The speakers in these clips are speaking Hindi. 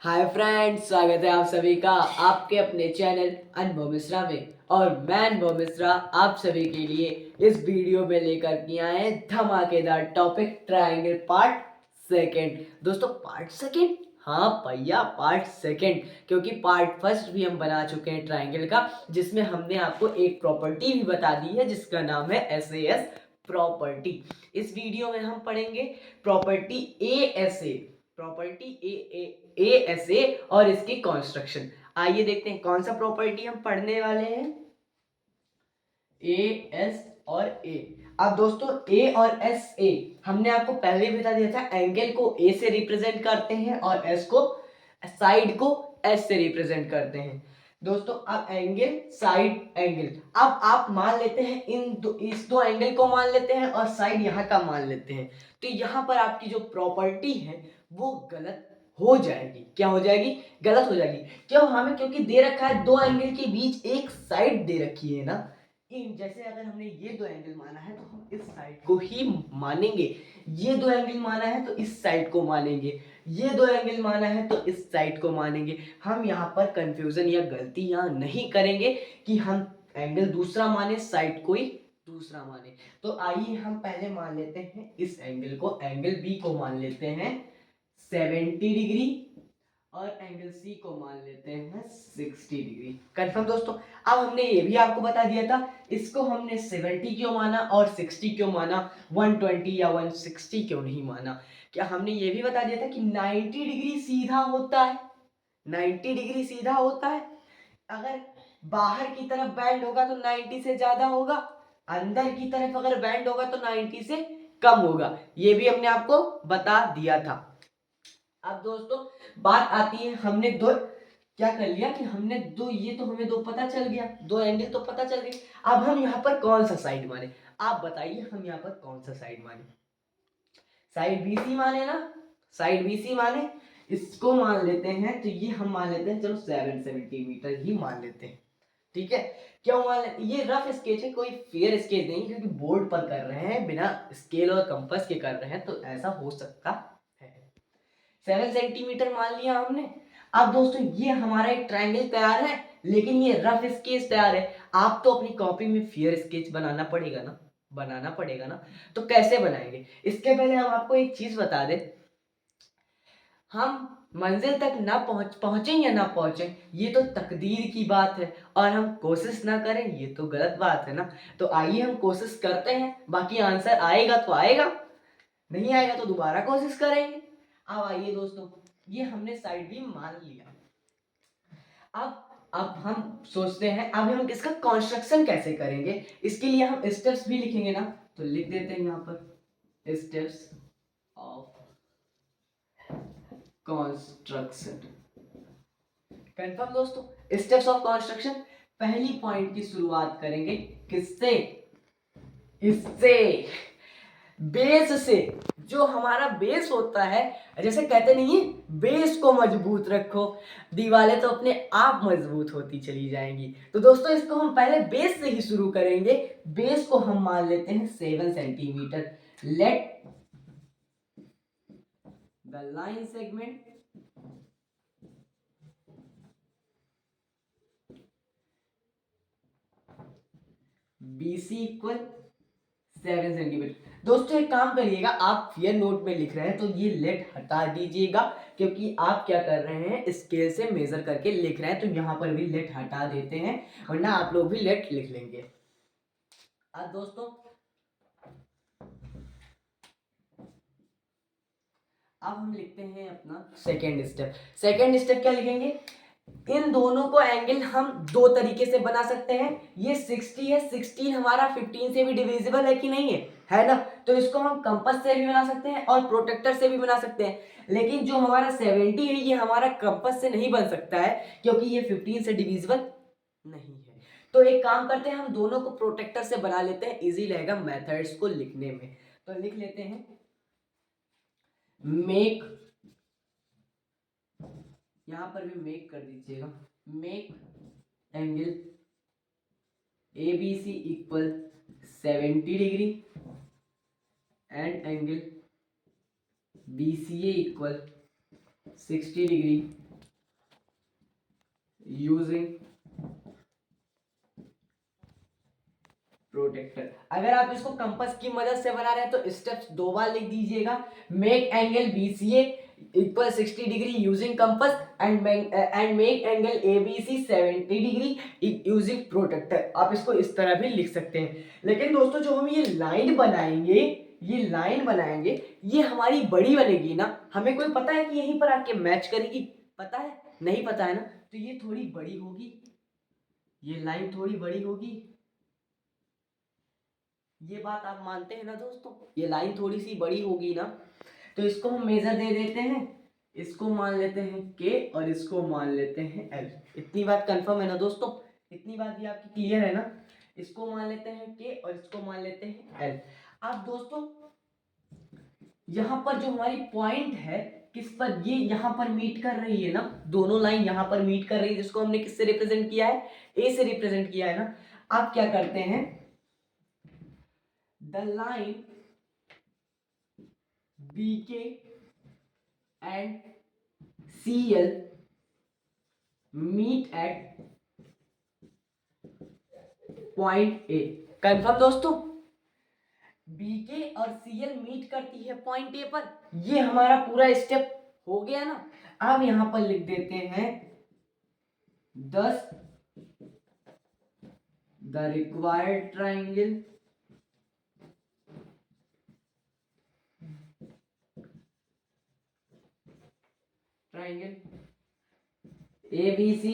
हाय फ्रेंड्स, स्वागत है आप सभी का आपके अपने चैनल अनुभव मिश्रा में। और मैं अनुभव मिश्रा आप सभी के लिए इस वीडियो में लेकर के आए हैं धमाकेदार टॉपिक ट्रायंगल पार्ट सेकंड। दोस्तों पार्ट सेकंड, हाँ भैया पार्ट सेकंड, क्योंकि पार्ट फर्स्ट भी हम बना चुके हैं ट्रायंगल का, जिसमें हमने आपको एक प्रॉपर्टी भी बता दी है जिसका नाम है SAS प्रॉपर्टी। इस वीडियो में हम पढ़ेंगे प्रॉपर्टी ASA और इसकी कॉन्स्ट्रक्शन। आइए देखते हैं कौन सा प्रॉपर्टी हम पढ़ने वाले हैं। AS और A। अब दोस्तों A और SA हमने आपको पहले ही बता दिया था, एंगल को A से रिप्रेजेंट करते हैं और S को साइड को S से रिप्रेजेंट करते हैं। दोस्तों अब एंगल साइड एंगल, अब आप मान लेते हैं इस दो एंगल को मान लेते हैं और साइड यहाँ का मान लेते हैं, तो यहाँ पर आपकी जो प्रॉपर्टी है वो गलत हो जाएगी। क्या हो जाएगी? गलत हो जाएगी। क्यों? हमें क्योंकि दे रखा है दो एंगल के बीच एक साइड दे रखी है ना। जैसे अगर हमने ये दो एंगल माना है तो हम इस साइड को ही मानेंगे, ये दो एंगल माना है तो इस साइड को मानेंगे, ये दो एंगल माना है तो इस साइड को मानेंगे। हम यहाँ पर कंफ्यूजन या गलती यहाँ नहीं करेंगे कि हम एंगल दूसरा माने साइड कोई दूसरा माने। तो आइए हम पहले मान लेते हैं इस एंगल को, एंगल बी को मान लेते हैं 70 डिग्री और एंगल सी को मान लेते हैं 60 डिग्री। कंफर्म दोस्तों? अब हमने ये भी आपको बता दिया था, इसको हमने 70 क्यों माना और 60 क्यों माना, 120 या 160 क्यों नहीं माना। क्या हमने ये भी बता दिया था कि 90 डिग्री सीधा होता है, 90 डिग्री सीधा होता है। अगर बाहर की तरफ बैंड होगा तो 90 से ज्यादा होगा, अंदर की तरफ अगर बैंड होगा तो 90 से कम होगा। ये भी हमने आपको बता दिया था। अब दोस्तों बात आती है, हमने दो क्या कर लिया कि हमने दो, ये तो हमें दो पता चल गया, दो एंगल तो पता चल गए। अब हम यहाँ पर कौन सा साइड माने, आप बताइए हम यहाँ पर कौन सा साइड माने? साइड BC माने ना, साइड BC माने, इसको मान लेते हैं तो ये हम मान लेते हैं, चलो 7 सेंटीमीटर ही मान लेते हैं। ठीक है, क्यों मान लेते? ये रफ स्केच है, कोई फेयर स्केच नहीं, क्योंकि बोर्ड पर कर रहे हैं, बिना स्केल और कंपास के कर रहे हैं, तो ऐसा हो सकता है। 7 सेंटीमीटर मान लिया हमने। अब दोस्तों ये हमारा एक ट्रायंगल तैयार है, लेकिन ये रफ स्केच तैयार है। आप तो अपनी कॉपी में फेयर स्केच बनाना पड़ेगा ना, बनाना पड़ेगा ना। तो कैसे बनाएंगे? इसके पहले हम आपको एक चीज बता दें, हम मंजिल तक ना पहुंचे या ना पहुंचे ये तो तकदीर की बात है, और हम कोशिश ना करें ये तो गलत बात है ना। तो आइए हम कोशिश करते हैं, बाकी आंसर आएगा तो आएगा, नहीं आएगा तो दोबारा कोशिश करेंगे। अब आइए दोस्तों, ये हमने साइड भी मान लिया। अब हम सोचते हैं अब हम इसका कंस्ट्रक्शन कैसे करेंगे। इसके लिए हम स्टेप्स भी लिखेंगे ना, तो लिख देते हैं यहाँ पर स्टेप्स ऑफ कंस्ट्रक्शन। कंफर्म दोस्तों? स्टेप्स ऑफ कंस्ट्रक्शन, पहली पॉइंट की शुरुआत करेंगे किससे? इससे, बेस से। जो हमारा बेस होता है, जैसे कहते नहीं है बेस को मजबूत रखो, दीवारें तो अपने आप मजबूत होती चली जाएंगी। तो दोस्तों इसको हम पहले बेस से ही शुरू करेंगे। बेस को हम मान लेते हैं 7 centimetre. Let the line segment BC equal 7 centimetre. दोस्तों एक काम करिएगा, आप फेयर नोट में लिख रहे हैं तो ये लेट हटा दीजिएगा, क्योंकि आप क्या कर रहे हैं स्केल से मेजर करके लिख रहे हैं, तो यहाँ पर भी लेट हटा देते हैं, वरना आप लोग भी लेट लिख लेंगे। अब दोस्तों अब हम लिखते हैं अपना सेकेंड स्टेप। सेकेंड स्टेप क्या लिखेंगे? इन दोनों को एंगल हम दो तरीके से बना सकते हैं। ये 60 है, 16 हमारा 15 से भी डिविजिबल है कि नहीं है ना। तो इसको हम कंपास से भी बना सकते हैं और प्रोटेक्टर से भी बना सकते हैं। लेकिन जो हमारा 70 है ये हमारा कंपास से नहीं बन सकता है, क्योंकि ये 15 से डिविजिबल नहीं है। तो एक काम करते हैं, हम दोनों को प्रोटेक्टर से बना लेते हैं, इजी रहेगा मेथड्स को लिखने में। तो लिख लेते हैं मेक, यहां पर भी मेक कर दीजिएगा, make angle ABC equal 70 degree and angle BCA equal 60 degree using protractor. अगर आप इसको कंपास की मदद से बना रहे हैं तो स्टेप्स 2 बार लिख दीजिएगा। Make angle BCA equal 60 degree using compass and make angle ABC 70 degree using protractor. आप इसको इस तरह भी लिख सकते हैं। लेकिन दोस्तों जो हम ये लाइन बनाएंगे ये हमारी बड़ी बनेगी ना, हमें कोई पता है कि यहीं पर आके मैच करेगी? पता है? नहीं पता है ना, तो ये थोड़ी बड़ी होगी, ये लाइन थोड़ी बड़ी होगी। ये बात आप मानते हैं ना दोस्तों? ये लाइन थोड़ी सी बड़ी होगी ना, तो इसको हम मेजर दे देते हैं। इसको मान लेते हैं K और इसको मान लेते हैं L। इतनी बात कंफर्म है ना दोस्तों? इतनी बात भी आपकी क्लियर है ना? इसको मान लेते हैं K और इसको मान लेते हैं L। अब दोस्तों यहाँ पर जो हमारी पॉइंट है किस पर, ये यहाँ पर मीट कर रही है ना, दोनों लाइन यहाँ पर मीट कर रही है, जिसको हमने किससे रिप्रेजेंट किया है? A से रिप्रेजेंट किया है ना। आप क्या करते हैं, the line BK and CL meet at point A। Confirm दोस्तों? BK और CL मीट करती है पॉइंट A पर। ये हमारा पूरा स्टेप हो गया ना। अब यहां पर लिख देते हैं 10 the required triangle ABC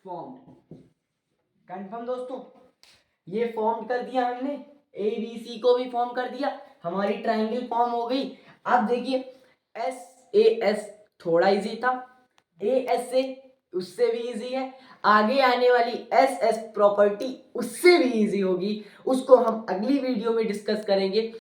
formed. Confirm दोस्तों? ये फॉर्म कर दिया हमने, ABC को भी फॉर्म कर दिया, हमारी ट्रायंगल फॉर्म हो गई। अब देखिए SAS थोड़ा इजी था, AS से उससे भी इजी है, आगे आने वाली SS प्रॉपर्टी उससे भी इजी होगी, उसको हम अगली वीडियो में डिस्कस करेंगे।